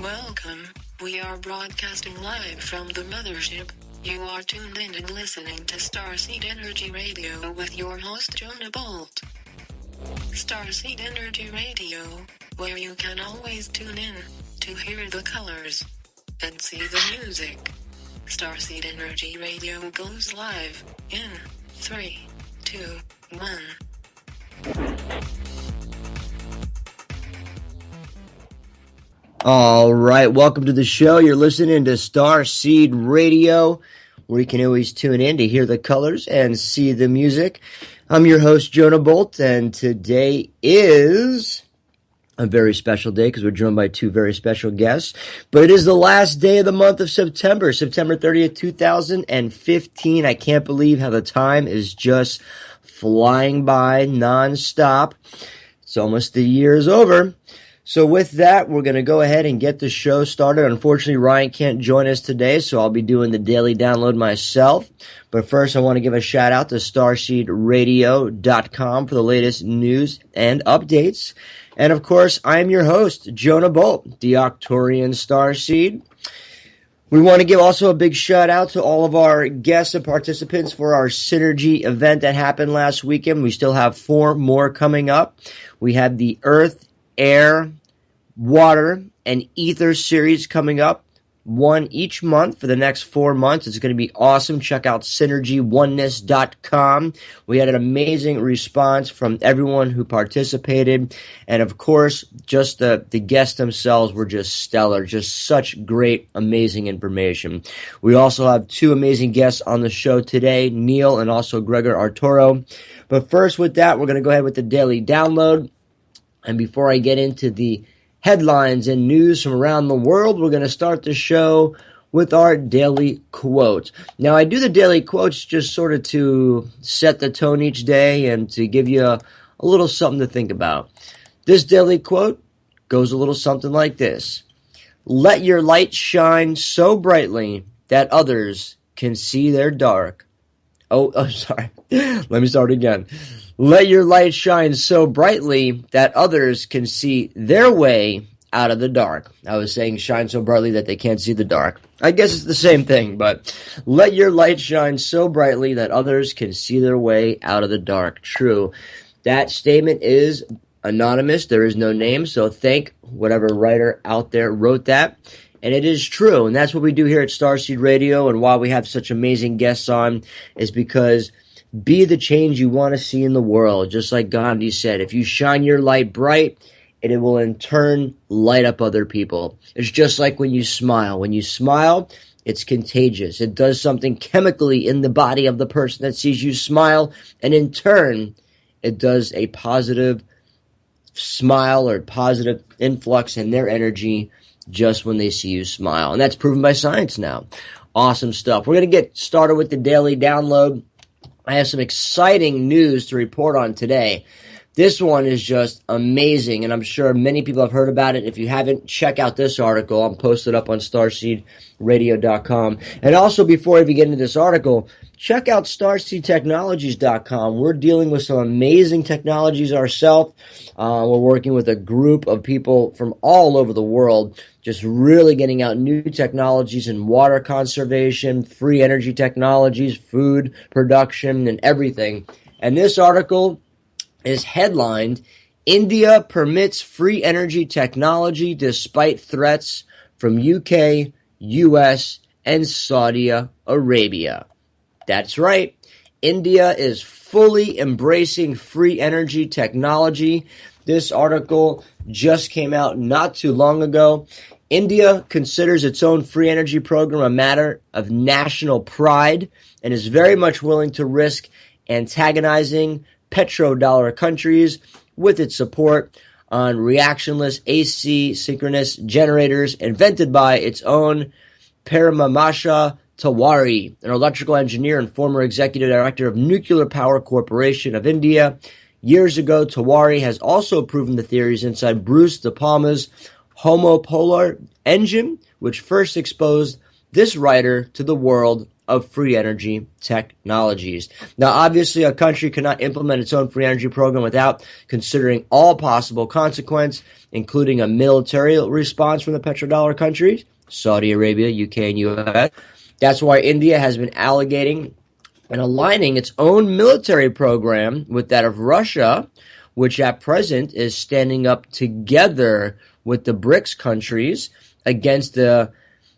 Welcome. We are broadcasting live from the mothership. You are tuned in and listening to Starseed Energy Radio with your host Jonah Bolt. Starseed Energy Radio, where you can always tune in to hear the colors and see the music. Starseed Energy Radio goes live in 3, 2, 1. All right, welcome to the show. You're listening to Starseed Radio, where you can always tune in to hear the colors and see the music. I'm your host, Jonah Bolt, and today is a very special day because we're joined by two very special guests. But it is the last day of the month of September 30th, 2015. I can't believe how the time is just flying by nonstop. It's almost the year is over. So with that, we're going to go ahead and get the show started. Unfortunately, Ryan can't join us today, so I'll be doing the daily download myself. But first, I want to give a shout out to starseedradio.com for the latest news and updates. And of course, I'm your host, Jonah Bolt, the Octorian Starseed. We want to give also a big shout out to all of our guests and participants for our Synergy event that happened last weekend. We still have 4 more coming up. We have the Earth, Air, Water, and Ether series coming up, one each month for the next 4 months. It's going to be awesome. Check out synergyoneness.com. We had an amazing response from everyone who participated. And of course, just the guests themselves were just stellar. Just such great, amazing information. We also have 2 amazing guests on the show today, Neil and also Gregor Arturo. But first with that, we're going to go ahead with the daily download. And before I get into the headlines and news from around the world, we're going to start the show with our daily quote. Now, I do the daily quotes just sort of to set the tone each day and to give you a little something to think about. This daily quote goes a little something like this. Let your light shine so brightly that others can see their dark. Oh, I'm sorry. Let me start again. Let your light shine so brightly that others can see their way out of the dark. I was saying shine so brightly that they can't see the dark. I guess it's the same thing, but let your light shine so brightly that others can see their way out of the dark. True. That statement is anonymous. There is no name, so thank whatever writer out there wrote that. And it is true, and that's what we do here at Starseed Radio, and why we have such amazing guests on is because be the change you want to see in the world. Just like Gandhi said, if you shine your light bright, it will in turn light up other people. It's just like when you smile. When you smile, it's contagious. It does something chemically in the body of the person that sees you smile, and in turn, it does a positive smile or positive influx in their energy just when they see you smile. And that's proven by science now. Awesome stuff. We're going to get started with the daily download. I have some exciting news to report on today. This one is just amazing, and I'm sure many people have heard about it. If you haven't, check out this article. I'll post it up on starseedradio.com. And also, before we get into this article, check out starseedtechnologies.com. We're dealing with some amazing technologies ourselves. We're working with a group of people from all over the world, just really getting out new technologies in water conservation, free energy technologies, food production, and everything. And this article is headlined, India permits free energy technology despite threats from UK, US, and Saudi Arabia. That's right. India is fully embracing free energy technology. This article just came out not too long ago. India considers its own free energy program a matter of national pride and is very much willing to risk antagonizing petrodollar countries with its support on reactionless AC synchronous generators invented by its own Paramamasha Tawari, an electrical engineer and former executive director of Nuclear Power Corporation of India. Years ago, Tawari has also proven the theories inside Bruce De Palma's homopolar engine, which first exposed this writer to the world of free energy technologies. Now, obviously, a country cannot implement its own free energy program without considering all possible consequences, including a military response from the petrodollar countries, Saudi Arabia, UK, and US. That's why India has been allocating and aligning its own military program with that of Russia, which at present is standing up together with the BRICS countries against the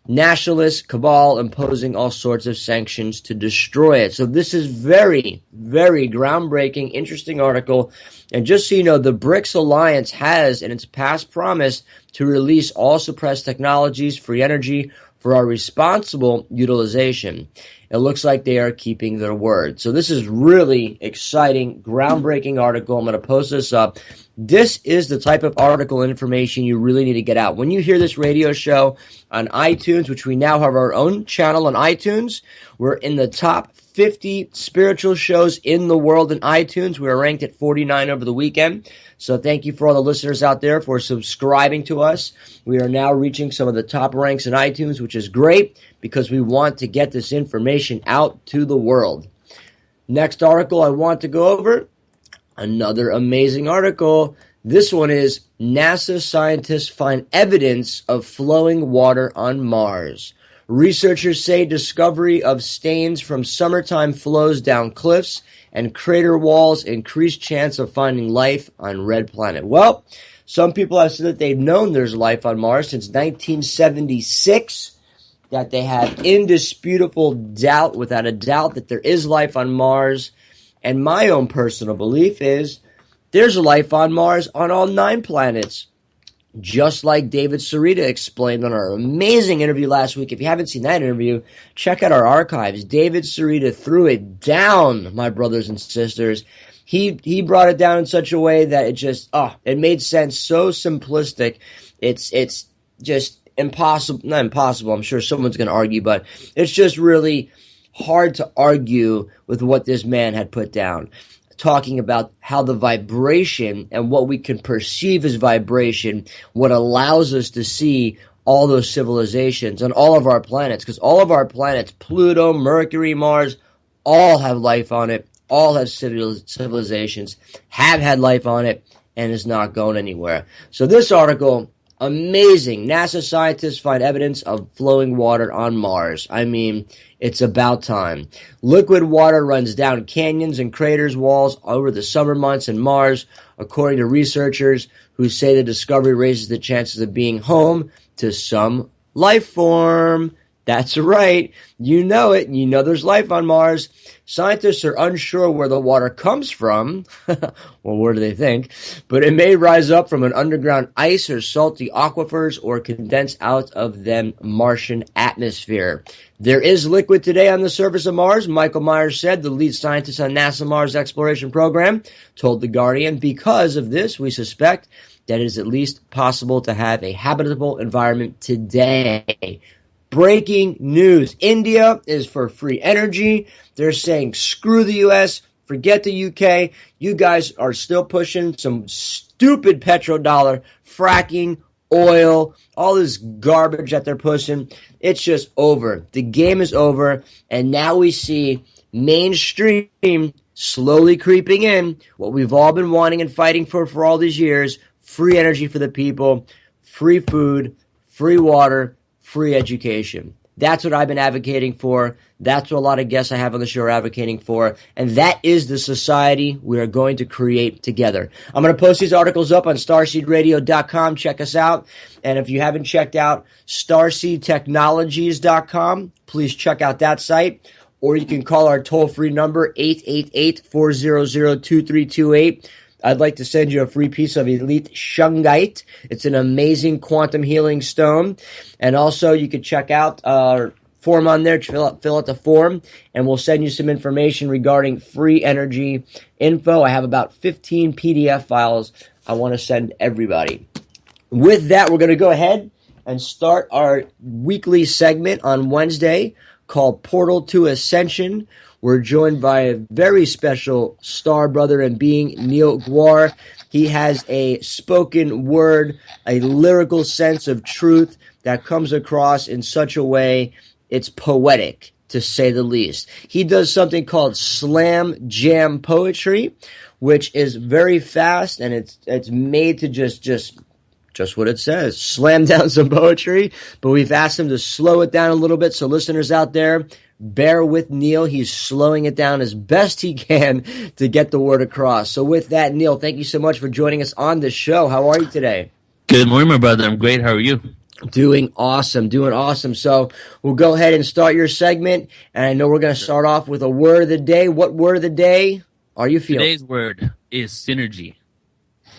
nationalist cabal imposing all sorts of sanctions to destroy it. So this is very, very groundbreaking, interesting article. And just so you know, the BRICS Alliance has in its past promise to release all suppressed technologies, free energy, for our responsible utilization. It looks like they are keeping their word. So this is really exciting, groundbreaking article. I'm going to post this up. This is the type of article and information you really need to get out. When you hear this radio show on iTunes, which we now have our own channel on iTunes, we're in the top 50 spiritual shows in the world in iTunes. We are ranked at 49 over the weekend. So thank you for all the listeners out there for subscribing to us. We are now reaching some of the top ranks in iTunes, which is great because we want to get this information out to the world. Next article I want to go over, another amazing article. This one is NASA scientists find evidence of flowing water on Mars. Researchers say discovery of stains from summertime flows down cliffs and crater walls increase chance of finding life on red planet. Well, some people have said that they've known there's life on Mars since 1976, that they have indisputable doubt, without a doubt, that there is life on Mars. And my own personal belief is there's life on Mars on all 9 planets. Just like David Sarita explained on our amazing interview last week. If you haven't seen that interview, check out our archives. David Sarita threw it down, my brothers and sisters. He brought it down in such a way that it just, it made sense. So simplistic. It's just impossible. Not impossible. I'm sure someone's going to argue, but it's just really hard to argue with what this man had put down. Talking about how the vibration and what we can perceive as vibration, what allows us to see all those civilizations on all of our planets, because all of our planets, Pluto, Mercury, Mars, all have life on it, all have civilizations, have had life on it, and is not going anywhere. So this article, amazing. NASA scientists find evidence of flowing water on Mars. I mean, it's about time. Liquid water runs down canyons and craters walls over the summer months in Mars, according to researchers who say the discovery raises the chances of being home to some life form. That's right. You know it. You know there's life on Mars. Scientists are unsure where the water comes from. Well, where do they think? But it may rise up from an underground ice or salty aquifers or condense out of the Martian atmosphere. There is liquid today on the surface of Mars, Michael Myers said, the lead scientist on NASA Mars exploration program, told The Guardian. Because of this, we suspect that it is at least possible to have a habitable environment today. Breaking news. India is for free energy. They're saying, screw the U.S., forget the UK. You guys are still pushing some stupid petrodollar, fracking, oil, all this garbage that they're pushing. It's just over. The game is over. And now we see mainstream slowly creeping in what we've all been wanting and fighting for all these years. Free energy for the people, free food, free water, free education. That's what I've been advocating for. That's what a lot of guests I have on the show are advocating for. And that is the society we are going to create together. I'm going to post these articles up on starseedradio.com. Check us out. And if you haven't checked out starseedtechnologies.com, please check out that site. Or you can call our toll-free number, 888-400-2328. I'd like to send you a free piece of Elite Shungite. It's an amazing quantum healing stone. And also, you can check out our form on there. Fill out the form, and we'll send you some information regarding free energy info. I have about 15 PDF files I want to send everybody. With that, we're going to go ahead and start our weekly segment on Wednesday called Portal to Ascension. We're joined by a very special star brother and being, Neil Guar. He has a spoken word, a lyrical sense of truth that comes across in such a way, it's poetic. to say the least. He does something called slam jam poetry, which is very fast, and it's made to just what it says, slam down some poetry. But we've asked him to slow it down a little bit. So listeners out there, bear with Neil. He's slowing it down as best he can to get the word across. So with that, Neil, thank you so much for joining us on the show. How are you today? Good morning, my brother. I'm great. How are you? Doing awesome. So we'll go ahead and start your segment. And I know we're going to start off with a word of the day. What word of the day are you feeling? Today's word is synergy.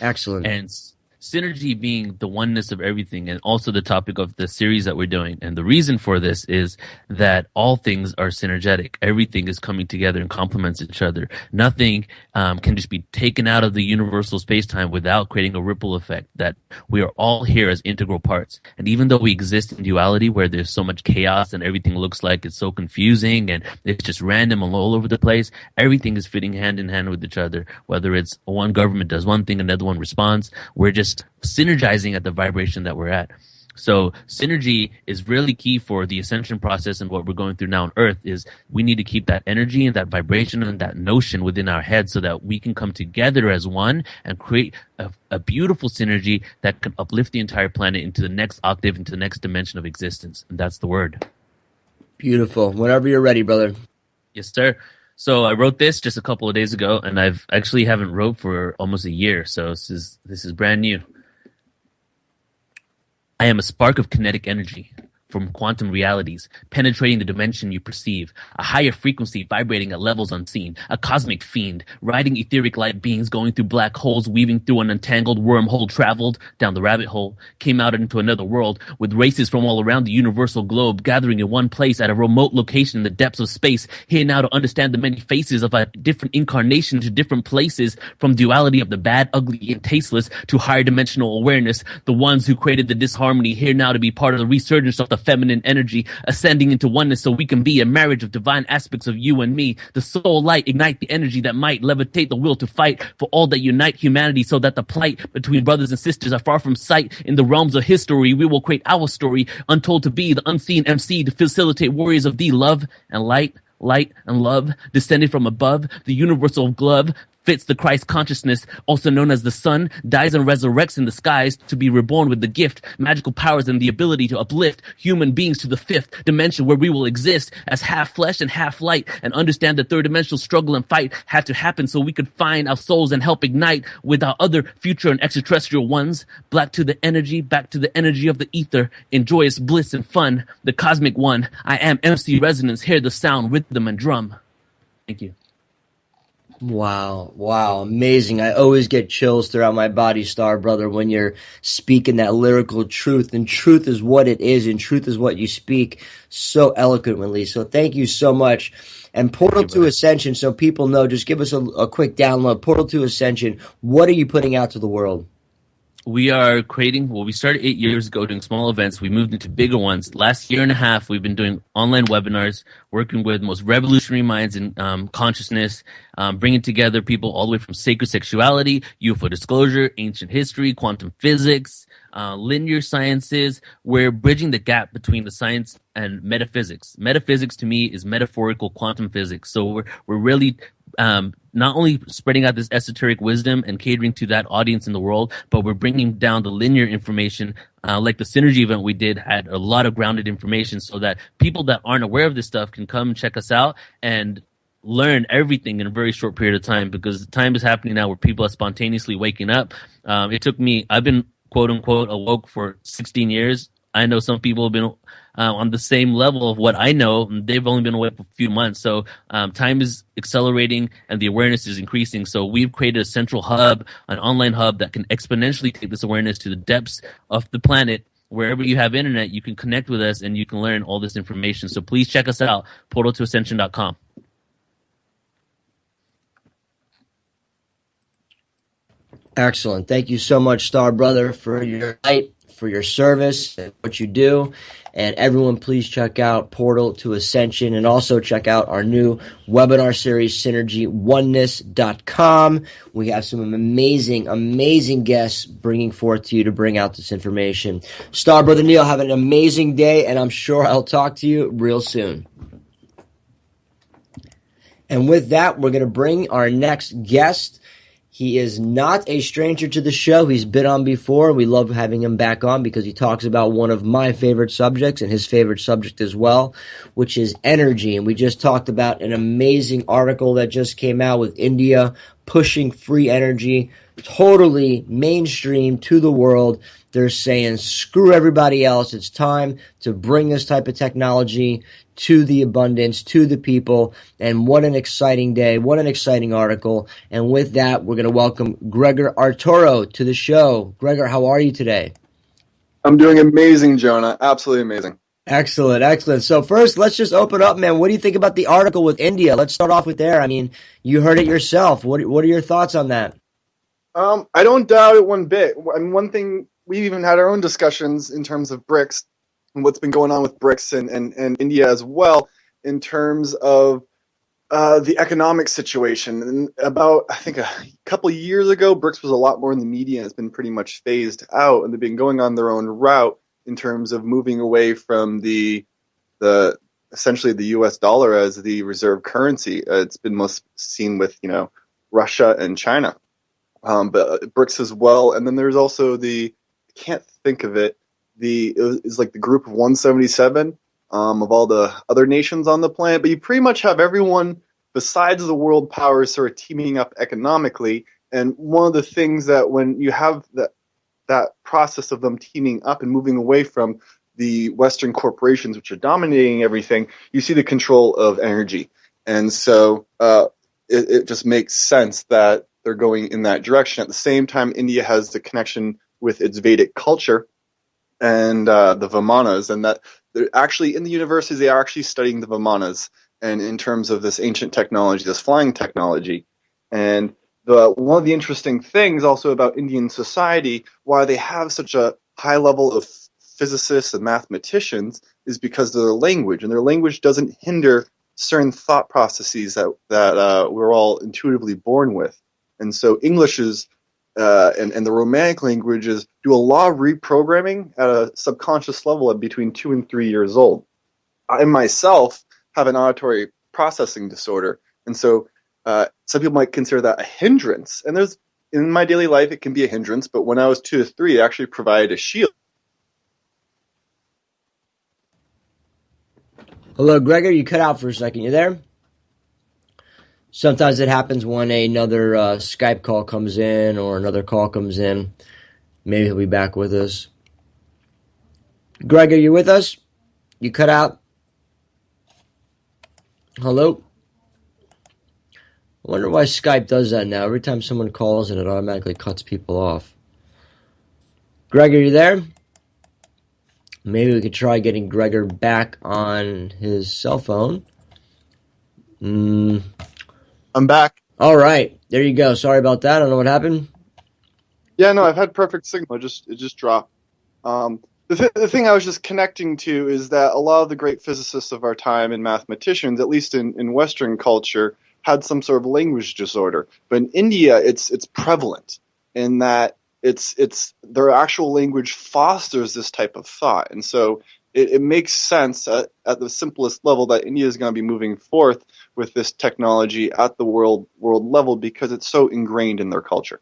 Excellent. And synergy being the oneness of everything, and also the topic of the series that we're doing. And the reason for this is that all things are synergetic. Everything is coming together and complements each other. Nothing can just be taken out of the universal space-time without creating a ripple effect, that we are all here as integral parts. And even though we exist in duality where there's so much chaos and everything looks like it's so confusing and it's just random and all over the place, everything is fitting hand in hand with each other. Whether it's one government does one thing, another one responds, we're just synergizing at the vibration that we're at. So synergy is really key for the ascension process, and what we're going through now on Earth is we need to keep that energy and that vibration and that notion within our head so that we can come together as one and create a beautiful synergy that can uplift the entire planet into the next octave, into the next dimension of existence. And that's the word. Beautiful. Whenever you're ready, brother. Yes, sir. So I wrote this just a couple of days ago, and I've actually haven't wrote for almost a year. So this is brand new. I am a spark of kinetic energy from quantum realities, penetrating the dimension you perceive, a higher frequency vibrating at levels unseen, a cosmic fiend, riding etheric light beings going through black holes, weaving through an entangled wormhole, traveled down the rabbit hole, came out into another world, with races from all around the universal globe, gathering in one place at a remote location in the depths of space, here now to understand the many faces of a different incarnation to different places, from duality of the bad, ugly, and tasteless to higher dimensional awareness, the ones who created the disharmony, here now to be part of the resurgence of the feminine energy, ascending into oneness so we can be a marriage of divine aspects of you and me. The soul light ignite the energy that might levitate the will to fight for all that unite humanity, so that the plight between brothers and sisters are far from sight. In the realms of history, we will create our story, untold to be the unseen MC, to facilitate warriors of the love and light and love, descended from above, the universal glove, fits the Christ consciousness, also known as the sun, dies and resurrects in the skies to be reborn with the gift, magical powers, and the ability to uplift human beings to the fifth dimension, where we will exist as half flesh and half light, and understand the third dimensional struggle and fight had to happen so we could find our souls and help ignite with our other future and extraterrestrial ones, back to the energy of the ether, in joyous bliss and fun, the cosmic one. I am MC Resonance, hear the sound, rhythm, and drum. Thank you. Wow, amazing. I always get chills throughout my body, Star Brother, when you're speaking that lyrical truth. And truth is what it is, and truth is what you speak so eloquently. So thank you so much. And Portal to Ascension, so people know, just give us a quick download. Portal to Ascension, what are you putting out to the world? We are creating, we started 8 years ago doing small events. We moved into bigger ones. Last year and a half, we've been doing online webinars, working with most revolutionary minds in consciousness, bringing together people all the way from sacred sexuality, UFO disclosure, ancient history, quantum physics, linear sciences. We're bridging the gap between the science and metaphysics. Metaphysics to me is metaphorical quantum physics. So we're really not only spreading out this esoteric wisdom and catering to that audience in the world, but we're bringing down the linear information. Like the Synergy event we did had a lot of grounded information, so that people that aren't aware of this stuff can come and check us out and learn everything in a very short period of time, because time is happening now where people are spontaneously waking up. It took me, I've been quote unquote awoke for 16 years. I know some people have been on the same level of what I know. They've only been awake for a few months. So time is accelerating and the awareness is increasing. So we've created a central hub, an online hub that can exponentially take this awareness to the depths of the planet. Wherever you have internet, you can connect with us and you can learn all this information. So please check us out, portaltoascension.com. Excellent. Thank you so much, Star Brother, for your light, for your service, and what you do. And everyone, please check out Portal to Ascension, and also check out our new webinar series, synergyoneness.com. We have some amazing guests bringing forth to you to bring out this information. Star Brother Neil, have an amazing day, and I'm sure I'll talk to you real soon. And with that, we're going to bring our next guest. He is not a stranger to the show. He's been on before. We love having him back on because he talks about one of my favorite subjects and his favorite subject as well, which is energy. And we just talked about an amazing article that just came out with India pushing free energy, totally mainstream to the world. They're saying, screw everybody else. It's time to bring this type of technology to the abundance, to the people. And what an exciting day. What an exciting article. And with that, we're going to welcome Gregor Arturo to the show. Gregor, how are you today? I'm doing amazing, Jonah. Absolutely amazing. Excellent, excellent. So first, let's just open up, man. What do you think about the article with India? Let's start off with there. I mean, you heard it yourself. What are your thoughts on that? I don't doubt it one bit. And one thing, we've even had our own discussions in terms of BRICS and what's been going on with BRICS and India as well in terms of the economic situation. And about, I think, a couple of years ago, BRICS was a lot more in the media and it's been pretty much phased out. And they've been going on their own route in terms of moving away from the essentially the U.S. dollar as the reserve currency. It's been most seen with, Russia and China. But BRICS as well. And then there's also I can't think of it, it's like the group of 177 of all the other nations on the planet. But you pretty much have everyone besides the world powers sort of teaming up economically. And one of the things that when you have that process of them teaming up and moving away from the Western corporations, which are dominating everything, you see the control of energy. And so it just makes sense that they're going in that direction. At the same time, India has the connection with its Vedic culture and the Vimanas, and that they're actually in the universities, they are actually studying the Vimanas and in terms of this ancient technology, this flying technology. And one of the interesting things also about Indian society, why they have such a high level of physicists and mathematicians, is because of their language, and their language doesn't hinder certain thought processes that we're all intuitively born with. And so English is, and the Romanic languages do a lot of reprogramming at a subconscious level at between 2 and 3 years old. I myself have an auditory processing disorder, and so some people might consider that a hindrance. And in my daily life, it can be a hindrance, but when I was 2 to 3, it actually provided a shield. Hello, Gregor. You cut out for a second. You there? Sometimes it happens when another Skype call comes in or another call comes in. Maybe he'll be back with us. Greg, are you with us? You cut out? Hello? I wonder why Skype does that now. Every time someone calls and it automatically cuts people off. Greg, are you there? Maybe we could try getting Gregor back on his cell phone. I'm back. All right. There you go. Sorry about that. I don't know what happened. Yeah, no, I've had perfect signal. It just dropped. The thing I was just connecting to is that a lot of the great physicists of our time and mathematicians, at least in Western culture, had some sort of language disorder. But in India, it's prevalent in that it's their actual language fosters this type of thought. And so it makes sense at the simplest level that India is going to be moving forth with this technology at the world level because it's so ingrained in their culture.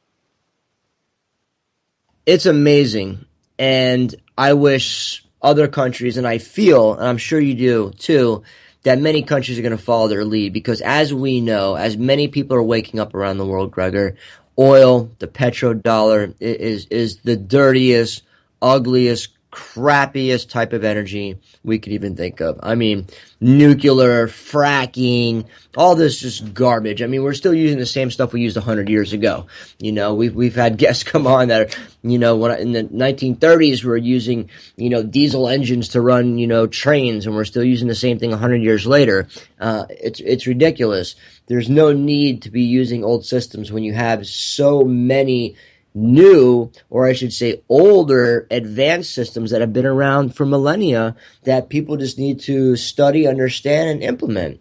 It's amazing. And I wish other countries, and I feel, and I'm sure you do too, that many countries are going to follow their lead because as we know, as many people are waking up around the world, Gregor, oil, the petrodollar is the dirtiest, ugliest, crappiest type of energy we could even think of. I mean, nuclear, fracking, all this just garbage. I mean, we're still using the same stuff we used 100 years ago. We've had guests come on that are, when in the 1930s we were using, diesel engines to run, trains, and we're still using the same thing 100 years later. It's ridiculous. There's no need to be using old systems when you have so many new, or I should say older, advanced systems that have been around for millennia that people just need to study, understand, and implement.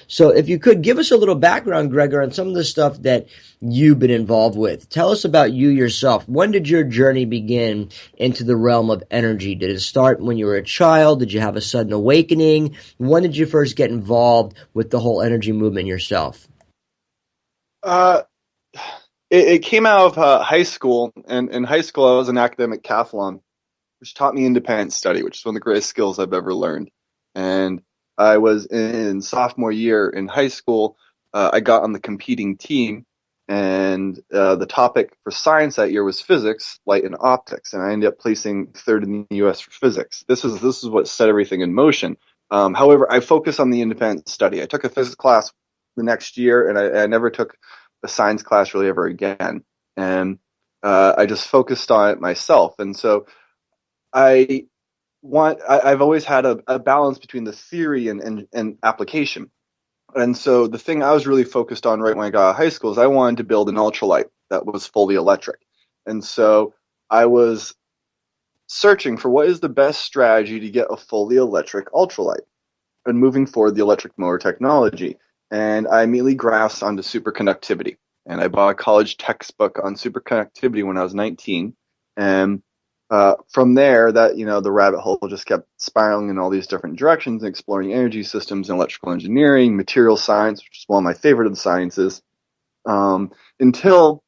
So if you could give us a little background, Gregor, on some of the stuff that you've been involved with. Tell us about you yourself. When did your journey begin into the realm of energy? Did it start when you were a child? Did you have a sudden awakening? When did you first get involved with the whole energy movement yourself? It came out of high school, and in high school I was an academic decathlon, which taught me independent study, which is one of the greatest skills I've ever learned. And I was in sophomore year in high school. I got on the competing team, and the topic for science that year was physics, light, and optics. And I ended up placing third in the U.S. for physics. This is what set everything in motion. However, I focused on the independent study. I took a physics class the next year, and I never took a science class really ever again. And I just focused on it myself. And so I've always had a balance between the theory and application. And so the thing I was really focused on right when I got out of high school is I wanted to build an ultralight that was fully electric. And so I was searching for what is the best strategy to get a fully electric ultralight and moving forward the electric motor technology. And I immediately grasped onto superconductivity. And I bought a college textbook on superconductivity when I was 19. And from there, the rabbit hole just kept spiraling in all these different directions, exploring energy systems and electrical engineering, material science, which is one of my favorite of the sciences, until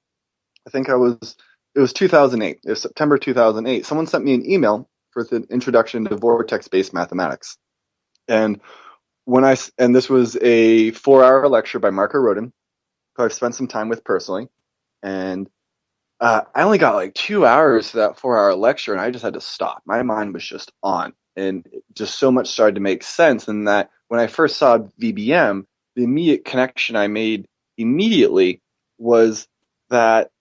I think it was 2008. It was September 2008. Someone sent me an email for the introduction to vortex-based mathematics. And this was a 4-hour lecture by Marco Rodin, who I've spent some time with personally. And I only got like 2 hours for that 4-hour lecture, and I just had to stop. My mind was just on, and just so much started to make sense. And that when I first saw VBM, the immediate connection I made immediately was that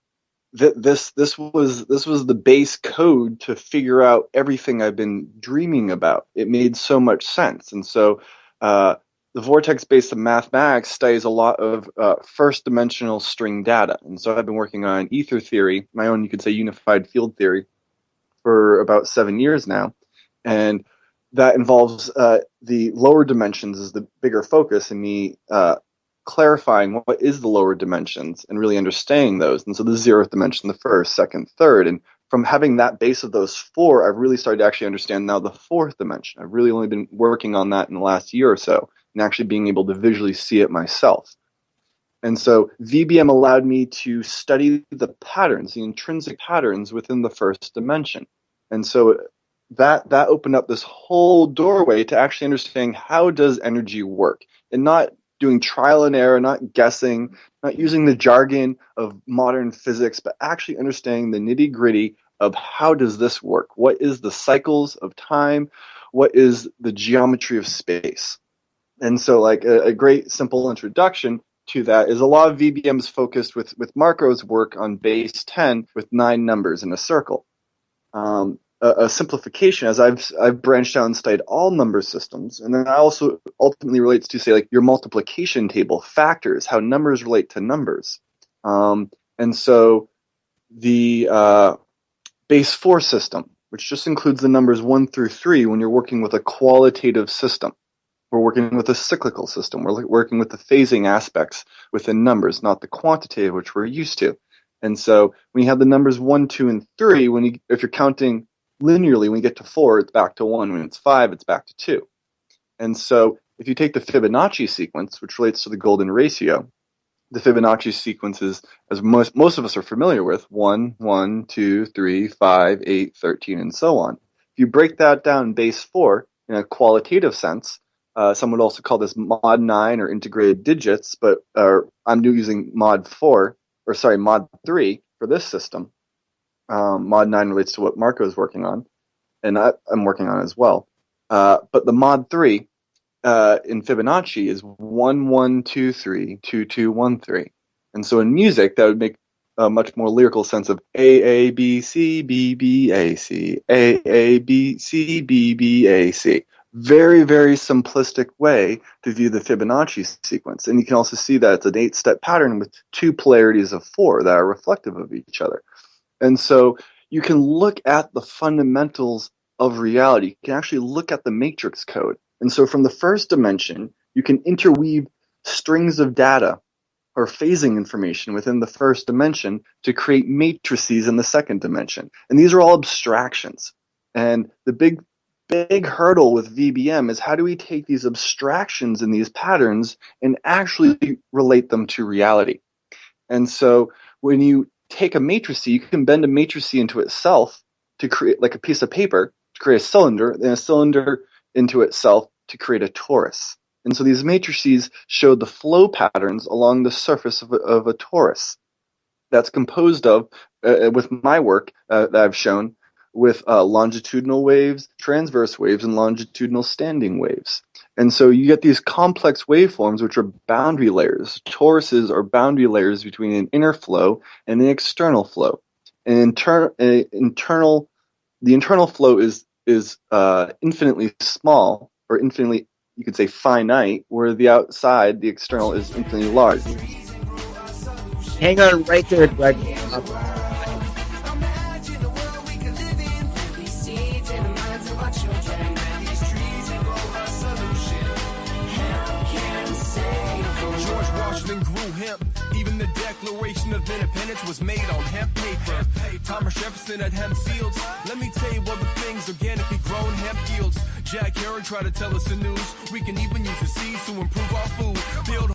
this was the base code to figure out everything I've been dreaming about. It made so much sense, and so the vortex-based mathematics studies a lot of first-dimensional string data. And so I've been working on ether theory, my own, you could say, unified field theory, for about 7 years now. And that involves the lower dimensions as the bigger focus, and me clarifying what is the lower dimensions and really understanding those. And so the 0th dimension, the first, second, third. And from having that base of those 4, I've really started to actually understand now the 4th dimension. I've really only been working on that in the last year or so, and actually being able to visually see it myself. And so VBM allowed me to study the patterns, the intrinsic patterns within the first dimension. And so that opened up this whole doorway to actually understanding how does energy work, and not doing trial and error, not guessing, not using the jargon of modern physics, but actually understanding the nitty-gritty of how does this work? What is the cycles of time? What is the geometry of space? And so like a great simple introduction to that is a lot of VBM's focused with Marco's work on base 10 with 9 numbers in a circle. A simplification, as I've branched out and studied all number systems, and then I also ultimately relates to say like your multiplication table, factors, how numbers relate to numbers. And so the base 4 system, which just includes the numbers 1 through 3 when you're working with a qualitative system. We're working with a cyclical system. We're working with the phasing aspects within numbers, not the quantitative, which we're used to. And so when you have the numbers 1, 2, and 3, if you're counting linearly, when you get to 4, it's back to 1. When it's 5, it's back to 2. And so if you take the Fibonacci sequence, which relates to the golden ratio, the Fibonacci sequence is, as most of us are familiar with, 1, 1, 2, 3, 5, 8, 13, and so on. If you break that down in base 4 in a qualitative sense, some would also call this mod 9 or integrated digits, but I'm using mod 3 for this system. Mod 9 relates to what Marco is working on, and I'm working on as well. But the mod 3 in Fibonacci is 1, 1, 2, 3, 2, 2, 1, 3. And so in music, that would make a much more lyrical sense of A, B, C, B, B, A, C, A, B, C, B, B, A, C. Very, very simplistic way to view the Fibonacci sequence. And you can also see that it's an 8-step pattern with 2 polarities of 4 that are reflective of each other. And so you can look at the fundamentals of reality. You can actually look at the matrix code. And so from the first dimension, you can interweave strings of data or phasing information within the first dimension to create matrices in the second dimension. And these are all abstractions. And the big hurdle with VBM is how do we take these abstractions and these patterns and actually relate them to reality? And so when you take a matrice, you can bend a matrice into itself to create, like a piece of paper, to create a cylinder, and a cylinder into itself to create a torus. And so these matrices show the flow patterns along the surface of a torus that's composed of, with my work that I've shown, with longitudinal waves, transverse waves, and longitudinal standing waves. And so you get these complex waveforms, which are boundary layers. Toruses are boundary layers between an inner flow and an external flow. And the internal flow is infinitely small, or infinitely, you could say, finite, where the outside, the external, is infinitely large. Hang on right there, Greg. Even the Declaration of Independence was made on hemp paper. Thomas Jefferson had hemp fields. Let me tell you all the things organically grown hemp yields. Jack Herring tried to tell us the news. We can even use the seeds to improve our food. Build.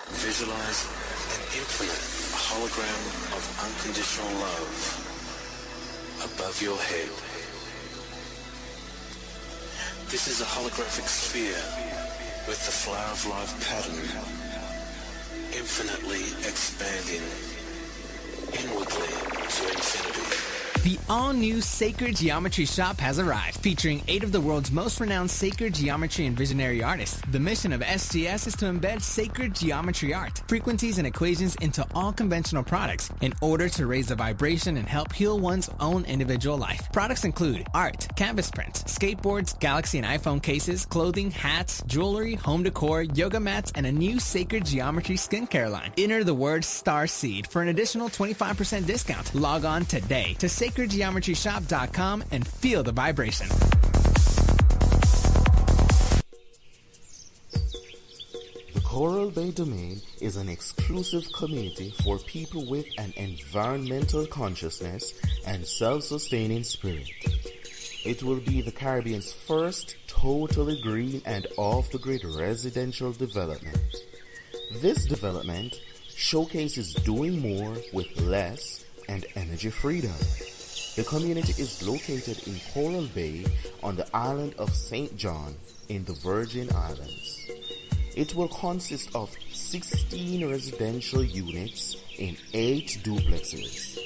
Visualize an infinite hologram of unconditional love above your head. This is a holographic sphere with the flower of life pattern infinitely expanding inwardly to infinity. The all-new Sacred Geometry Shop has arrived, featuring 8 of the world's most renowned sacred geometry and visionary artists. The mission of SGS is to embed sacred geometry art, frequencies, and equations into all conventional products in order to raise the vibration and help heal one's own individual life. Products include art, canvas prints, skateboards, Galaxy and iPhone cases, clothing, hats, jewelry, home decor, yoga mats, and a new sacred geometry skincare line. Enter the word STARSEED for an additional 25% discount. Log on today to sacredgeometryshop.com and feel the vibration. The Coral Bay Domain is an exclusive community for people with an environmental consciousness and self-sustaining spirit. It will be the Caribbean's first totally green and off-the-grid residential development. This development showcases doing more with less and energy freedom. The community is located in Coral Bay on the island of St. John in the Virgin Islands. It will consist of 16 residential units in 8 duplexes.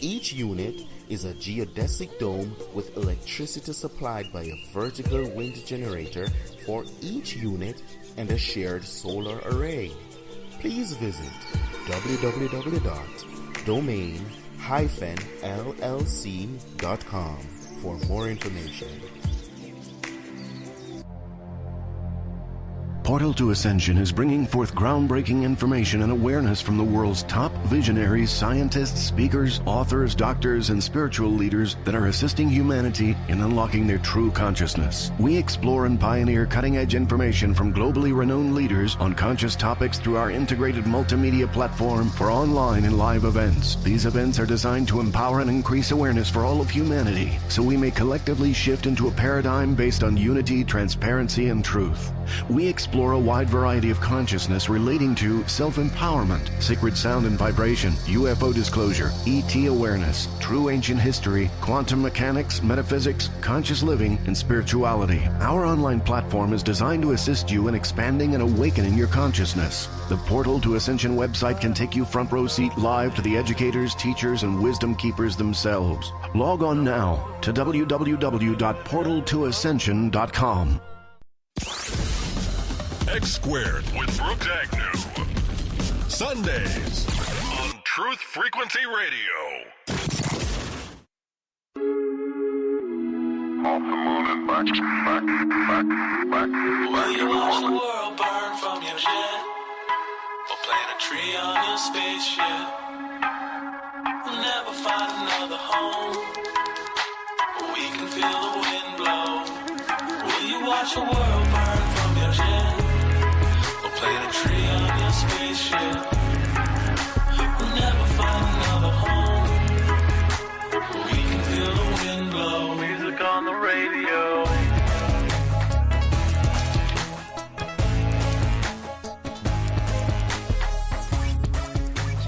Each unit is a geodesic dome with electricity supplied by a vertical wind generator for each unit and a shared solar array. Please visit www.domain-llc.com for more information. Portal to Ascension is bringing forth groundbreaking information and awareness from the world's top visionaries, scientists, speakers, authors, doctors, and spiritual leaders that are assisting humanity in unlocking their true consciousness. We explore and pioneer cutting-edge information from globally renowned leaders on conscious topics through our integrated multimedia platform for online and live events. These events are designed to empower and increase awareness for all of humanity, so we may collectively shift into a paradigm based on unity, transparency, and truth. We explore a wide variety of consciousness relating to self-empowerment, sacred sound and vibration, UFO disclosure, ET awareness, true ancient history, quantum mechanics, metaphysics, conscious living, and spirituality. Our online platform is designed to assist you in expanding and awakening your consciousness. The Portal to Ascension website can take you front row seat live to the educators, teachers, and wisdom keepers themselves. Log on now to www.portaltoascension.com. X Squared with Brooks Agnew. Sundays on Truth Frequency Radio. Off the moon and back. Will you watch the world burn from your jet? Or plant a tree on your spaceship? We'll never find another home, but we can feel the wind blow. watch the world burn from your jet. Or plant a tree on your spaceship. We'll never find another home. But we can feel the wind blow. Music on the radio.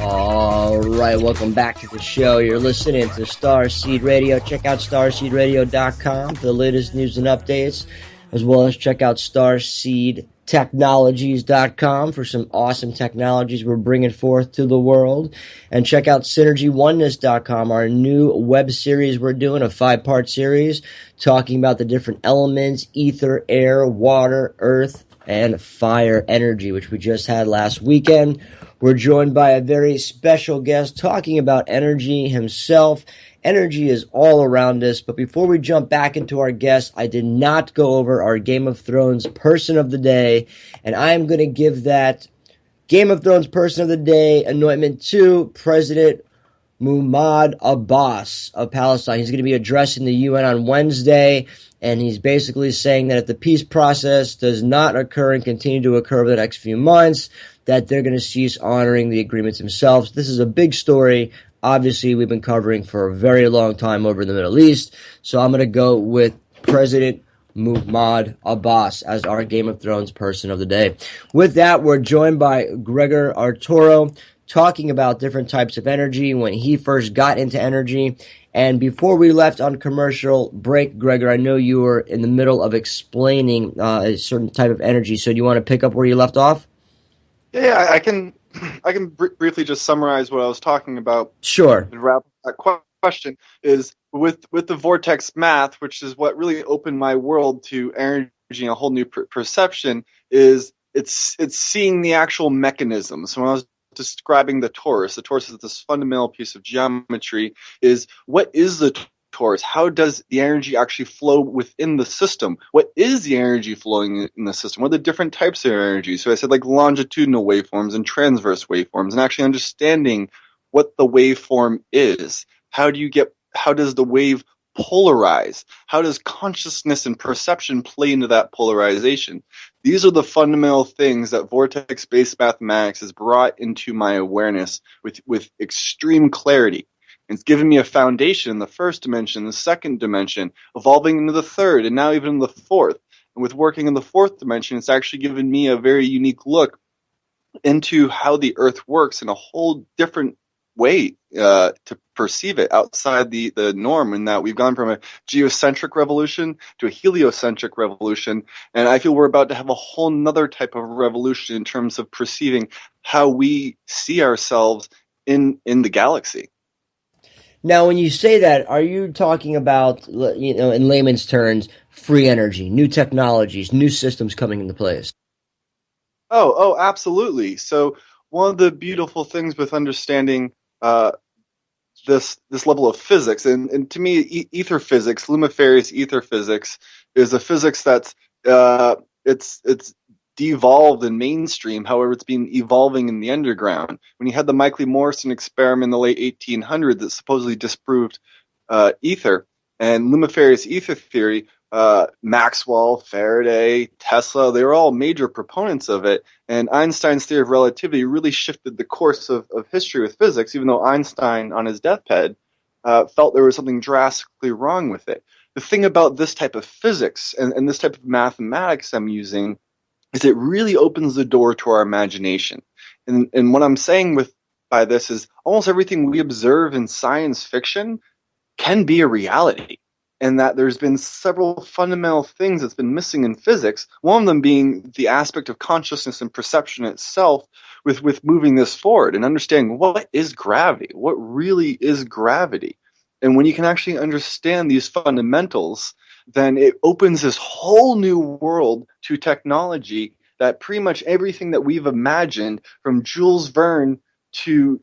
All right, welcome back to the show. You're listening to Starseed Radio. Check out starseedradio.com for the latest news and updates, as well as check out starseedtechnologies.com for some awesome technologies we're bringing forth to the world. And check out synergyoneness.com, our new web series we're doing, a 5-part series talking about the different elements, ether, air, water, earth, and fire energy, which we just had last weekend. We're joined by a very special guest talking about energy himself. Energy is all around us, but before we jump back into our guest, I did not go over our Game of Thrones Person of the Day, and I am going to give that Game of Thrones Person of the Day anointment to President Mahmoud Abbas of Palestine. He's going to be addressing the UN on Wednesday, and he's basically saying that if the peace process does not occur and continue to occur over the next few months, that they're going to cease honoring the agreements themselves. This is a big story. Obviously, we've been covering for a very long time over in the Middle East, so I'm going to go with President Mahmoud Abbas as our Game of Thrones Person of the Day. With that, we're joined by Gregor Arturo, talking about different types of energy, when he first got into energy. And before we left on commercial break, Gregor, I know you were in the middle of explaining a certain type of energy, so do you want to pick up where you left off? Yeah, I can briefly just summarize what I was talking about. Sure. And wrap up that question is with the vortex math, which is what really opened my world to energy and a whole new perception, is it's seeing the actual mechanism. So when I was describing the torus is this fundamental piece of geometry, is what is the torus? How does the energy actually flow within the system? What is the energy flowing in the system? What are the different types of energy? So I said like longitudinal waveforms and transverse waveforms, and actually understanding what the waveform is. How does the wave polarize? How does consciousness and perception play into that polarization? These are the fundamental things that vortex-based mathematics has brought into my awareness with extreme clarity. It's given me a foundation in the first dimension, the second dimension, evolving into the third, and now even in the fourth. And with working in the fourth dimension, it's actually given me a very unique look into how the Earth works in a whole different way to perceive it outside the norm, in that we've gone from a geocentric revolution to a heliocentric revolution. And I feel we're about to have a whole nother type of revolution in terms of perceiving how we see ourselves in the galaxy. Now, when you say that, are you talking about, in layman's terms, free energy, new technologies, new systems coming into place? Oh, absolutely. So one of the beautiful things with understanding this level of physics, and to me, ether physics, lumifarious ether physics, is a physics that's it's devolved in mainstream. However, it's been evolving in the underground. When you had the Micheley-Morrison experiment in the late 1800s that supposedly disproved ether and lumifarious ether theory, Maxwell, Faraday, Tesla, they were all major proponents of it. And Einstein's theory of relativity really shifted the course of history with physics, even though Einstein, on his deathbed, felt there was something drastically wrong with it. The thing about this type of physics and this type of mathematics I'm using is it really opens the door to our imagination. And what I'm saying by this is almost everything we observe in science fiction can be a reality. And that there's been several fundamental things that's been missing in physics, one of them being the aspect of consciousness and perception itself with moving this forward and understanding what is gravity, what really is gravity. And when you can actually understand these fundamentals, then it opens this whole new world to technology that pretty much everything that we've imagined, from Jules Verne to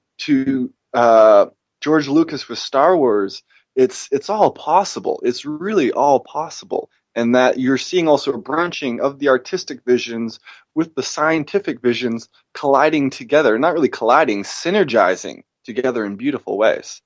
George Lucas with Star Wars, it's all possible. It's really all possible. And that you're seeing also a branching of the artistic visions with the scientific visions colliding together. Not really colliding, synergizing together in beautiful ways.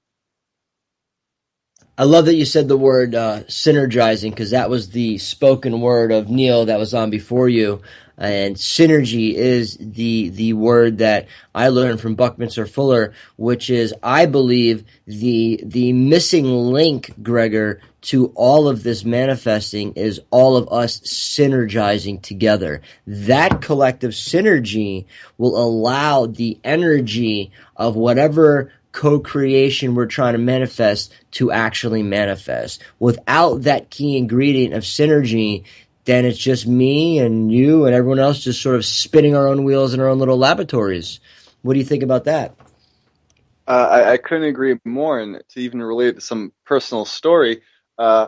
I love that you said the word synergizing, because that was the spoken word of Neil that was on before you. And synergy is the word that I learned from Buckminster Fuller, which is, I believe, the missing link, Gregor, to all of this manifesting is all of us synergizing together. That collective synergy will allow the energy of whatever co-creation we're trying to manifest to actually manifest. Without that key ingredient of synergy, then it's just me and you and everyone else just sort of spinning our own wheels in our own little laboratories. What do you think about that? I couldn't agree more. And to even relate to some personal story, uh,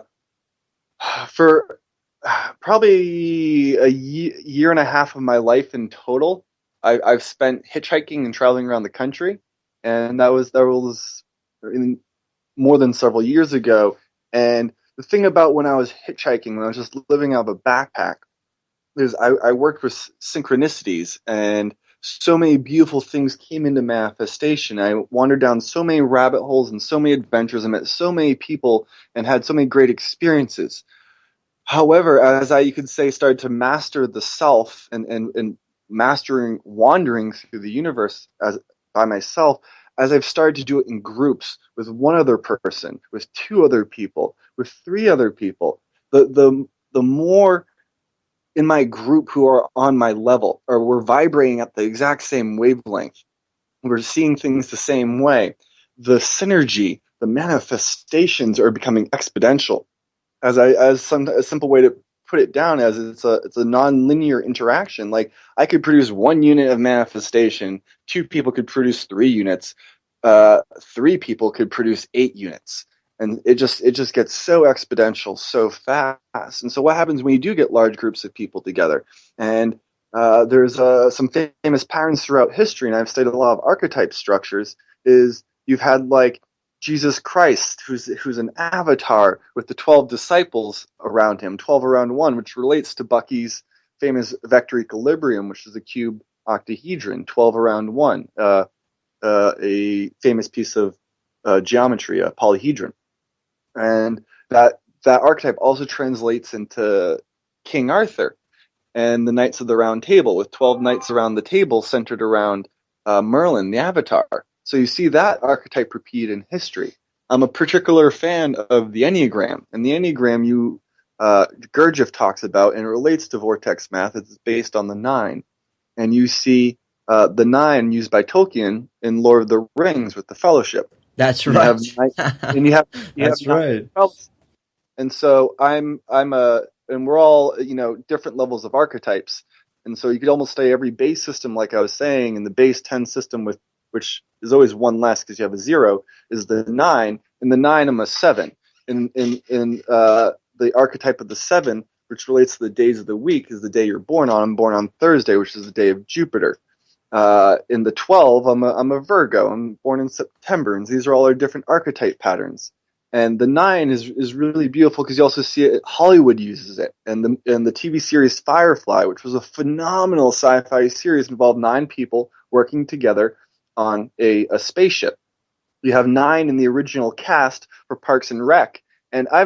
for probably a year and a half of my life in total, I've spent hitchhiking and traveling around the country, and that was in more than several years ago. And the thing about when I was hitchhiking, when I was just living out of a backpack, is I worked with synchronicities, and so many beautiful things came into manifestation. I wandered down so many rabbit holes and so many adventures. I met so many people and had so many great experiences. However, as you could say, started to master the self and mastering wandering through the universe as by myself, as I've started to do it in groups with one other person, with two other people, with three other people, the more in my group who are on my level, or we're vibrating at the exact same wavelength, we're seeing things the same way, the synergy, the manifestations are becoming exponential. A simple way to put it down as it's a non-linear interaction. Like, I could produce 1 unit of manifestation, 2 people could produce 3 units, 3 people could produce 8 units, and it just gets so exponential so fast. And so what happens when you do get large groups of people together? And there's some famous patterns throughout history, and I've studied a lot of archetype structures. Is you've had like Jesus Christ, who's an avatar with the 12 disciples around him, 12 around one, which relates to Bucky's famous vector equilibrium, which is a cube octahedron, 12 around one, a famous piece of geometry, a polyhedron. And that archetype also translates into King Arthur and the Knights of the Round Table, with 12 knights around the table centered around Merlin, the avatar. So you see that archetype repeated in history. I'm a particular fan of the Enneagram, and the Enneagram Gurdjieff talks about, and it relates to vortex math. It's based on the 9, and you see the 9 used by Tolkien in Lord of the Rings with the Fellowship. That's You right. you have That's 9 right. spells. And so and we're all, different levels of archetypes. And so you could almost say every base system, like I was saying, and the base 10 system, which is always one less because you have a 0, is the 9. In the 9, I'm a 7. In the archetype of the 7, which relates to the days of the week, is the day you're born on. I'm born on Thursday, which is the day of Jupiter. In the 12, I'm a Virgo. I'm born in September, and these are all our different archetype patterns. And the 9 is really beautiful because you also see it. Hollywood uses it, and the TV series Firefly, which was a phenomenal sci-fi series, involved 9 people working together on a spaceship. You have 9 in the original cast for Parks and Rec, and I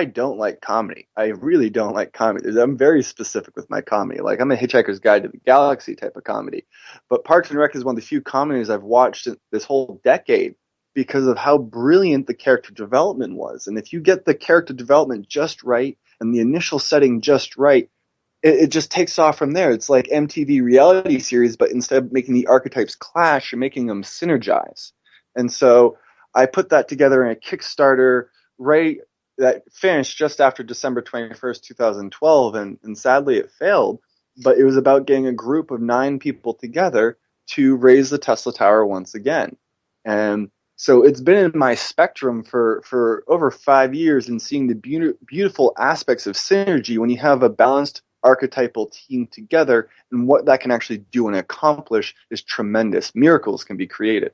don't like comedy. I really don't like comedy. I'm very specific with my comedy. Like, I'm a Hitchhiker's Guide to the Galaxy type of comedy. But Parks and Rec is one of the few comedies I've watched this whole decade because of how brilliant the character development was. And if you get the character development just right and the initial setting just right, it just takes off from there. It's like MTV reality series, but instead of making the archetypes clash, you're making them synergize. And so I put that together in a Kickstarter that finished just after December 21st, 2012, and sadly it failed. But it was about getting a group of 9 people together to raise the Tesla Tower once again. And so it's been in my spectrum for over 5 years, and seeing the beautiful aspects of synergy when you have a balanced archetypal team together, and what that can actually do and accomplish is tremendous. Miracles can be created.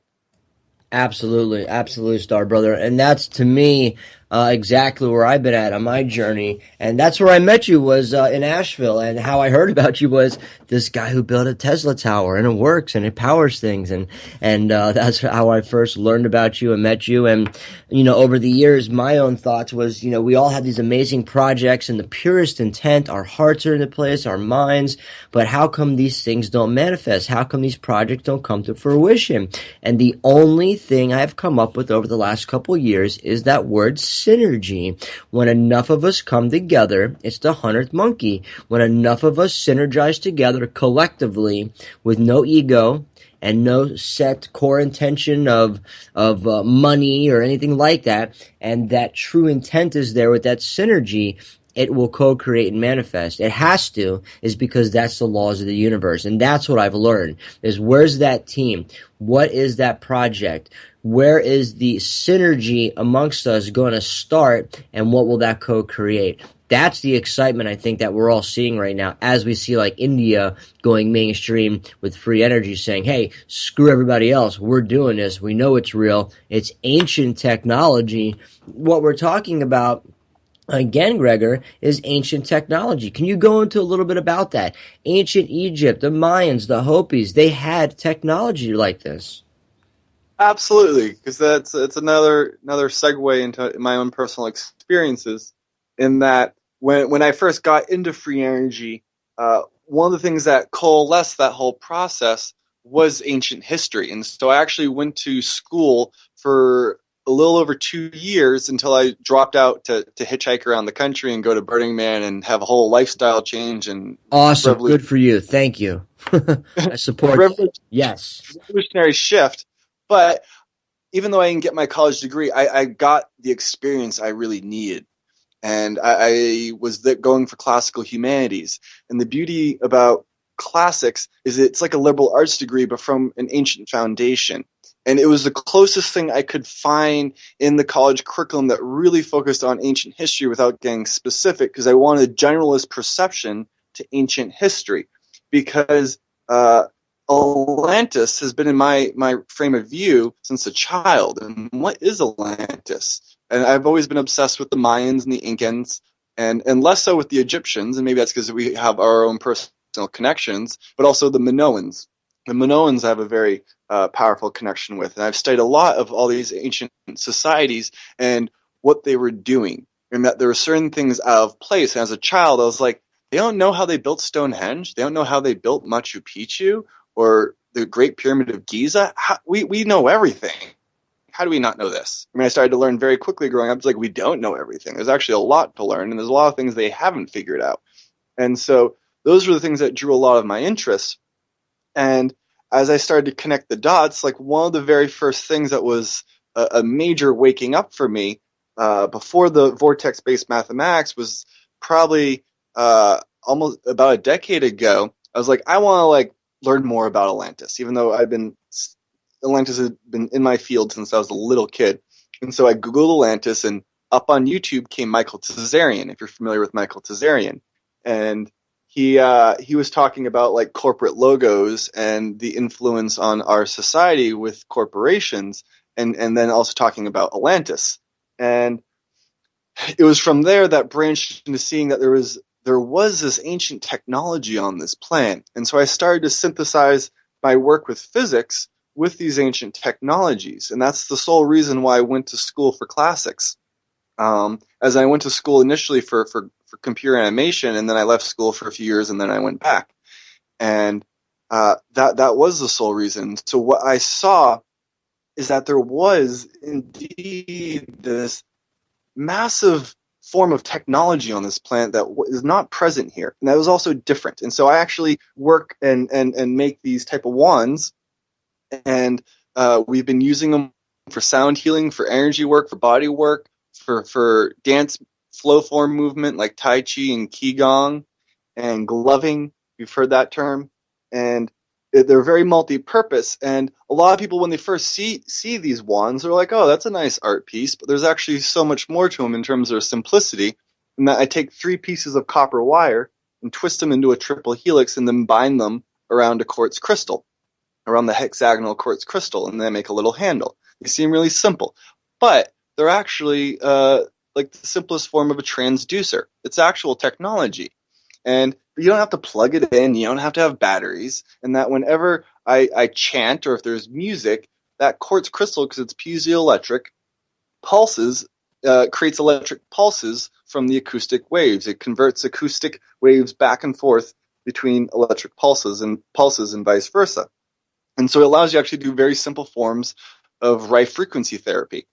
Absolutely, absolutely, Star Brother. And that's, to me, exactly where I've been at on my journey. And that's where I met you was in Asheville. And how I heard about you was this guy who built a Tesla tower, and it works and it powers things. And that's how I first learned about you and met you. And, over the years, my own thoughts was, we all have these amazing projects in the purest intent. Our hearts are in the place, our minds. But how come these things don't manifest? How come these projects don't come to fruition? And the only thing I've come up with over the last couple years is that word synergy. When enough of us come together, it's the 100th monkey. When enough of us synergize together collectively with no ego and no set core intention of money or anything like that, and that true intent is there with that synergy, it will co-create and manifest. It has to, is because that's the laws of the universe. And that's what I've learned, is where's that team? What is that project? Where is the synergy amongst us going to start, and what will that co-create? That's the excitement I think that we're all seeing right now, as we see like India going mainstream with free energy, saying, hey, screw everybody else. We're doing this. We know it's real. It's ancient technology. What we're talking about, again, Gregor, is ancient technology. Can you go into a little bit about that? Ancient Egypt, the Mayans, the Hopis, they had technology like this. Absolutely, because it's another segue into my own personal experiences. In that, when I first got into free energy, one of the things that coalesced that whole process was ancient history, and so I actually went to school for a little over 2 years until I dropped out to hitchhike around the country and go to Burning Man and have a whole lifestyle change and Awesome. Good for you. Thank you. I support that. Yes. revolutionary shift. But even though I didn't get my college degree, I got the experience I really needed. And I was going for classical humanities. And the beauty about classics is it's like a liberal arts degree, but from an ancient foundation. And it was the closest thing I could find in the college curriculum that really focused on ancient history without getting specific, because I wanted a generalist perception to ancient history. Because Atlantis has been in my frame of view since a child. And what is Atlantis? And I've always been obsessed with the Mayans and the Incans, and less so with the Egyptians, and maybe that's because we have our own personal connections, but also the Minoans. The Minoans I have a very powerful connection with, and I've studied a lot of all these ancient societies and what they were doing, and that there were certain things out of place. And as a child, I was like, they don't know how they built Stonehenge, they don't know how they built Machu Picchu, or the Great Pyramid of Giza. We know everything. How do we not know this? I mean, I started to learn very quickly growing up. It's like, we don't know everything. There's actually a lot to learn, and there's a lot of things they haven't figured out. And so those were the things that drew a lot of my interest. And as I started to connect the dots, like one of the very first things that was a major waking up for me before the vortex-based mathematics was probably almost about a decade ago. I was like, I want to learn more about Atlantis, even though Atlantis had been in my field since I was a little kid. And so I Googled Atlantis, and up on YouTube came Michael Tazarian, if you're familiar with Michael Tazarian. And he was talking about corporate logos and the influence on our society with corporations, and then also talking about Atlantis. And it was from there that branched into seeing that there was this ancient technology on this planet. And so I started to synthesize my work with physics with these ancient technologies. And that's the sole reason why I went to school for classics. As I went to school initially for computer animation, and then I left school for a few years, and then I went back. And that was the sole reason. So what I saw is that there was indeed this massive form of technology on this planet that is not present here, and that was also different. And so I actually work and make these type of wands, and we've been using them for sound healing, for energy work, for body work, for dance flow form movement like Tai Chi and Qigong, and gloving. You've heard that term. And they're very multi-purpose. And a lot of people, when they first see these wands, they're like, oh, that's a nice art piece. But there's actually so much more to them in terms of simplicity. And that I take 3 pieces of copper wire and twist them into a triple helix and then bind them around a quartz crystal, around the hexagonal quartz crystal, and then I make a little handle. They seem really simple, but they're actually like the simplest form of a transducer. It's actual technology. And you don't have to plug it in. You don't have to have batteries. And that whenever I chant or if there's music, that quartz crystal, because it's piezoelectric, pulses, creates electric pulses from the acoustic waves. It converts acoustic waves back and forth between electric pulses and vice versa. And so it allows you actually to do very simple forms of Rife frequency therapy.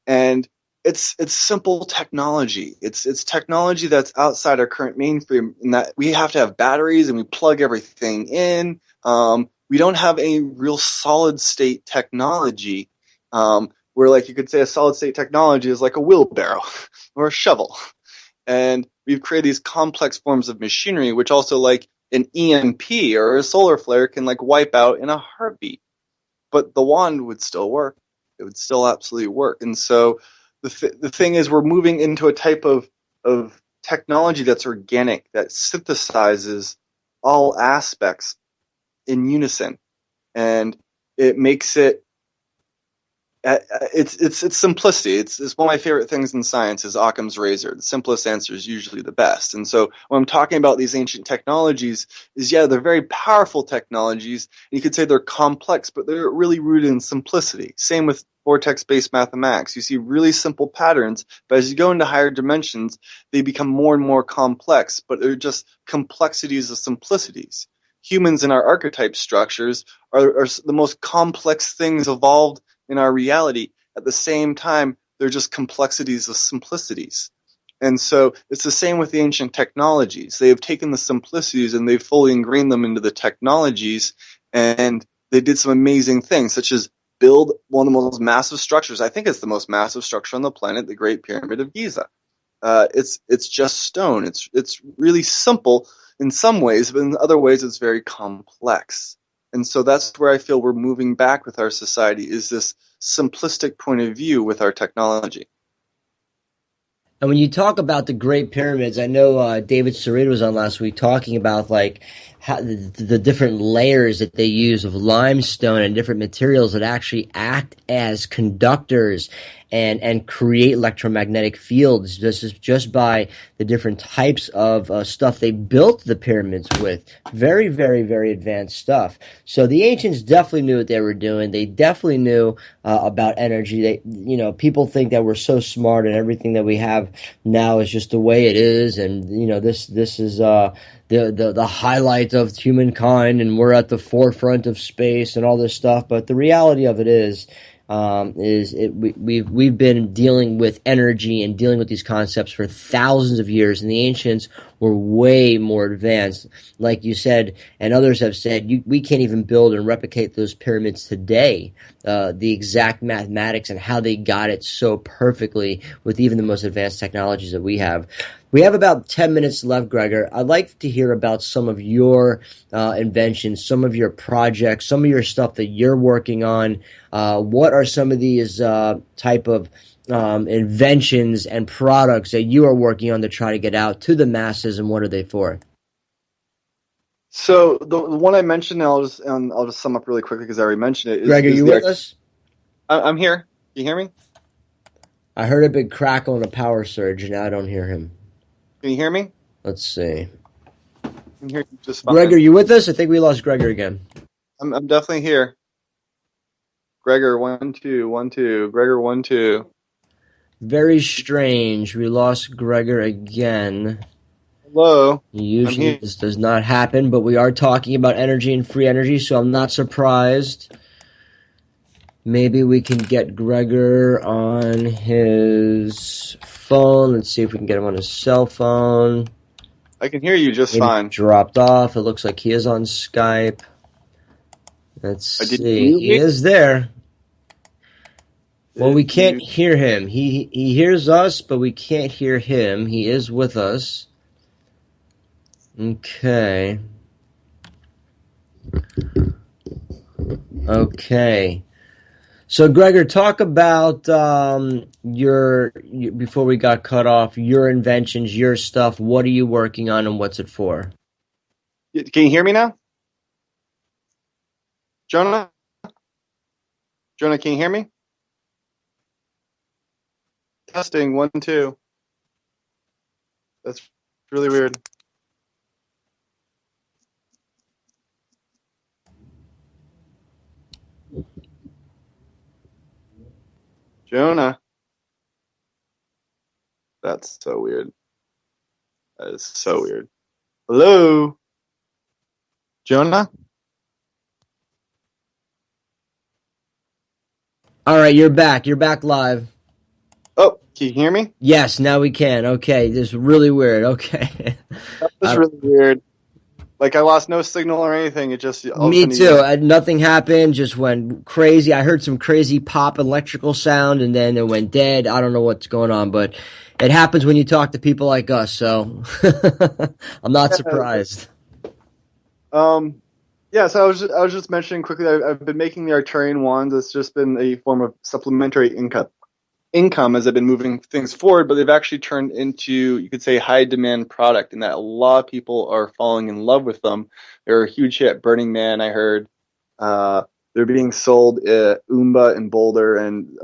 And it's simple technology. It's technology that's outside our current mainframe, in that we have to have batteries and we plug everything in. We don't have any real solid state technology, where, like, you could say a solid state technology is like a wheelbarrow or a shovel. And we've created these complex forms of machinery, which also, like an EMP or a solar flare, can like wipe out in a heartbeat. But the wand would still work. It would still absolutely work. And so the thing is, we're moving into a type of technology that's organic, that synthesizes all aspects in unison, and it makes it. It's simplicity. It's one of my favorite things in science is Occam's razor. The simplest answer is usually the best. And so when I'm talking about these ancient technologies, they're very powerful technologies. And you could say they're complex, but they're really rooted in simplicity. Same with vortex-based mathematics. You see really simple patterns, but as you go into higher dimensions, they become more and more complex. But they're just complexities of simplicities. Humans in our archetype structures are the most complex things evolved in our reality. At the same time, they're just complexities of simplicities. And so it's the same with the ancient technologies. They have taken the simplicities and they've fully ingrained them into the technologies, and they did some amazing things, such as build one of the most massive structures. I think it's the most massive structure on the planet, the Great Pyramid of Giza. It's just stone. It's really simple in some ways, but in other ways it's very complex. And so that's where I feel we're moving back with our society, is this simplistic point of view with our technology. And when you talk about the Great Pyramids, I know David Sarita was on last week talking about like how the different layers that they use of limestone and different materials that actually act as conductors and create electromagnetic fields. This is just by the different types of stuff they built the pyramids with. Very, very, very advanced stuff. So the ancients definitely knew what they were doing. They definitely knew about energy. They, people think that we're so smart and everything that we have now is just the way it is, and this is the highlight of humankind, and we're at the forefront of space and all this stuff. But the reality of it is we've been dealing with energy and dealing with these concepts for thousands of years, and the ancients were way more advanced. Like you said, and others have said, we can't even build and replicate those pyramids today. The exact mathematics and how they got it so perfectly with even the most advanced technologies that we have. We have about 10 minutes left, Gregor. I'd like to hear about some of your inventions, some of your projects, some of your stuff that you're working on. What are some of these type of inventions and products that you are working on to try to get out to the masses, and what are they for? So the one I mentioned, and I'll just sum up really quickly because I already mentioned it. Gregor, you with us? I'm here. Can you hear me? I heard a big crackle and a power surge, and now I don't hear him. Can you hear me? Let's see. I can hear you just fine. Gregor, you with us? I think we lost Gregor again. I'm definitely here. Gregor, 1 2 1 2. Gregor, 1 2. Very strange. We lost Gregor again. Hello. Usually this does not happen, but we are talking about energy and free energy, so I'm not surprised. Maybe we can get Gregor on his phone. Let's see if we can get him on his cell phone. I can hear you just fine. Dropped off. It looks like he is on Skype. Let's see. He is there. Well, we can't hear him. He hears us, but we can't hear him. He is with us. Okay. So, Gregor, talk about your before we got cut off, your inventions, your stuff. What are you working on, and what's it for? Can you hear me now? Jonah? Jonah, can you hear me? Testing 1, 2. That's really weird. Jonah. That's so weird. That is so weird. Hello? Jonah? All right, you're back. You're back live. Oh, can you hear me? Yes, now we can. Okay, this is really weird. Okay. That was really weird. Like, I lost no signal or anything. It just all of a Me sudden too. Nothing happened. Just went crazy. I heard some crazy pop electrical sound, and then it went dead. I don't know what's going on, but it happens when you talk to people like us. So I'm not surprised. Yeah, so I was just mentioning quickly. I've been making the Arturian wands. It's just been a form of supplementary income as I've been moving things forward. But they've actually turned into, you could say, high demand product, in that a lot of people are falling in love with them. They're a huge hit at Burning Man. I heard they're being sold at Oomba in Boulder and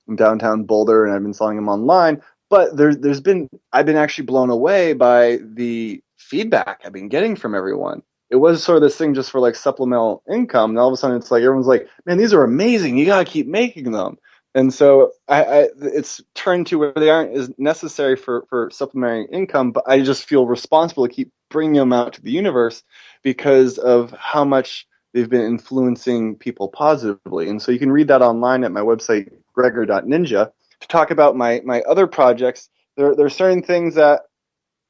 in downtown Boulder, and I've been selling them online. But I've been actually blown away by the feedback I've been getting from everyone. It was sort of this thing just for like supplemental income, and all of a sudden it's like everyone's like, "Man, these are amazing! You gotta keep making them." And so it's turned to where they aren't as necessary for supplementary income, but I just feel responsible to keep bringing them out to the universe because of how much they've been influencing people positively. And so you can read that online at my website, gregor.ninja, to talk about my other projects. There are certain things that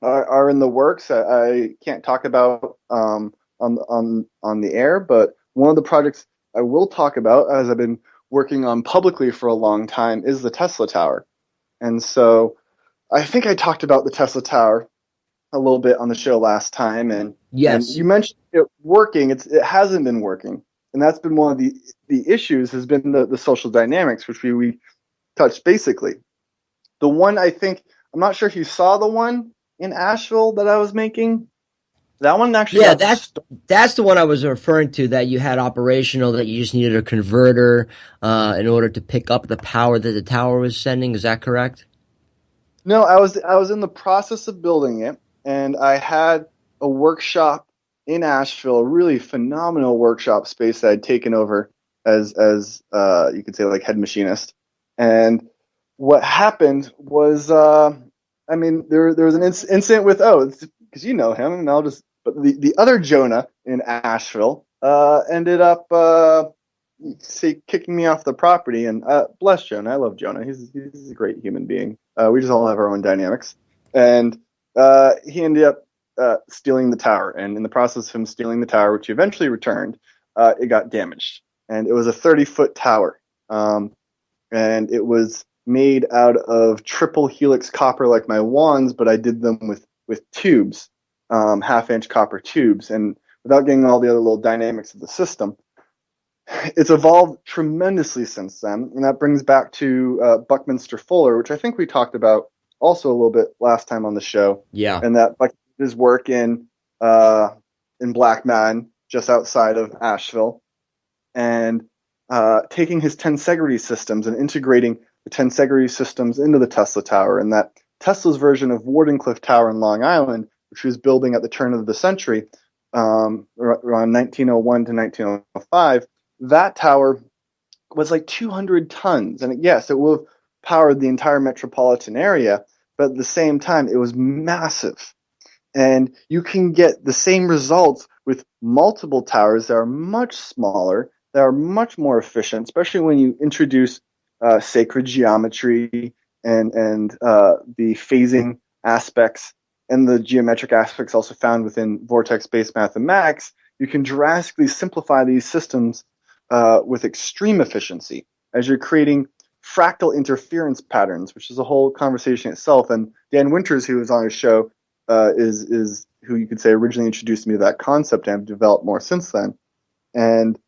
are in the works that I can't talk about on the air, but one of the projects I will talk about, as I've been working on publicly for a long time, is the Tesla Tower. And so I think I talked about the Tesla Tower a little bit on the show last time, and Yes. you mentioned it working. It hasn't been working, and that's been one of the issues. Has been the social dynamics, which we touched basically. The one, I think, I'm not sure if you saw the one in Asheville that I was making. That one actually Yeah, got that's the one I was referring to, that you had operational, that you just needed a converter in order to pick up the power that the tower was sending. Is that correct? No, I was in the process of building it, and I had a workshop in Asheville, a really phenomenal workshop space that I'd taken over as you could say, like, head machinist. And what happened was, I mean, there was an incident with, because you know him, and but the other Jonah in Asheville ended up kicking me off the property. And bless Jonah, I love Jonah. He's a great human being. We just all have our own dynamics, and he ended up stealing the tower. And in the process of him stealing the tower, which he eventually returned, it got damaged. And it was a 30-foot tower, and it was made out of triple helix copper, like my wands, but I did them with tubes, half-inch copper tubes. And without getting all the other little dynamics of the system, it's evolved tremendously since then, and that brings back to Buckminster Fuller, which I think we talked about also a little bit last time on the show. Yeah. And that his work in Black Mountain, just outside of Asheville, and taking his tensegrity systems and integrating the tensegrity systems into the Tesla Tower, and that Tesla's version of Wardenclyffe Tower in Long Island, which he was building at the turn of the century, around 1901 to 1905. That tower was like 200 tons. And yes, it will have powered the entire metropolitan area, but at the same time, it was massive. And you can get the same results with multiple towers that are much smaller, that are much more efficient, especially when you introduce sacred geometry and the phasing aspects and the geometric aspects also found within vortex-based mathematics. You can drastically simplify these systems with extreme efficiency as you're creating fractal interference patterns, which is a whole conversation itself. And Dan Winters, who was on his show, is who you could say originally introduced me to that concept, and I've developed more since then. And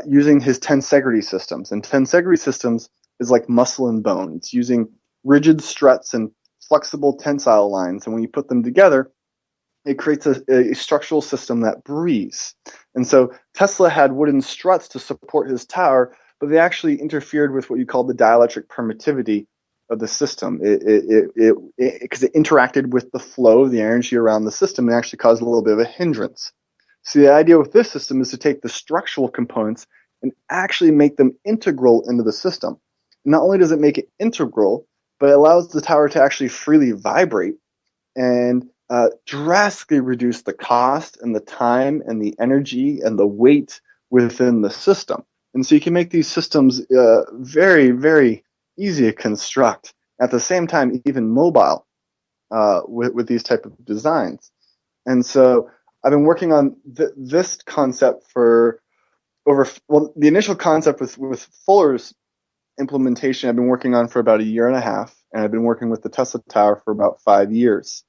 using his tensegrity systems. And tensegrity systems is like muscle and bone. It's using rigid struts and flexible tensile lines. And when you put them together, it creates a structural system that breathes. And so Tesla had wooden struts to support his tower, but they actually interfered with what you call the dielectric permittivity of the system. Because it interacted with the flow of the energy around the system and actually caused a little bit of a hindrance. So the idea with this system is to take the structural components and actually make them integral into the system. Not only does it make it integral, but it allows the tower to actually freely vibrate and drastically reduce the cost and the time and the energy and the weight within the system. And so you can make these systems very, very easy to construct. At the same time, even mobile with these type of designs. And so I've been working on this concept for the initial concept with Fuller's implementation I've been working on for about a year and a half, and I've been working with the Tesla Tower for about 5 years.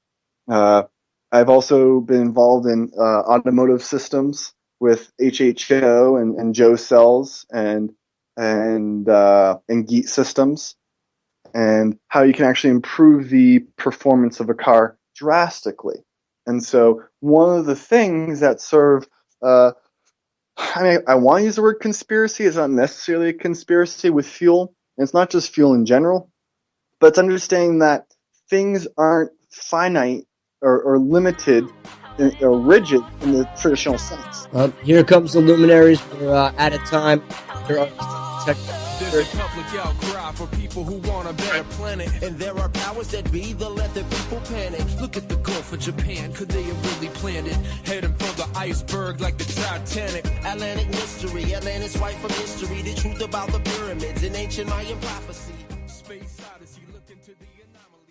I've also been involved in automotive systems with HHO and Joe cells and Geet systems, and how you can actually improve the performance of a car drastically. And so one of the things that I want to use the word conspiracy. It's not necessarily a conspiracy with fuel. And it's not just fuel in general, but it's understanding that things aren't finite or limited or rigid in the traditional sense. Here comes the luminaries. We're out of time. There's a public outcry for people who want a better planet, and there are powers that be that let the people panic. Look at the Gulf of Japan, could they have really planned it? Heading for the iceberg like the Titanic. Atlantic mystery, Atlantis white from history. The truth about the pyramids in ancient Mayan prophecy. Space odyssey, look into the anomaly.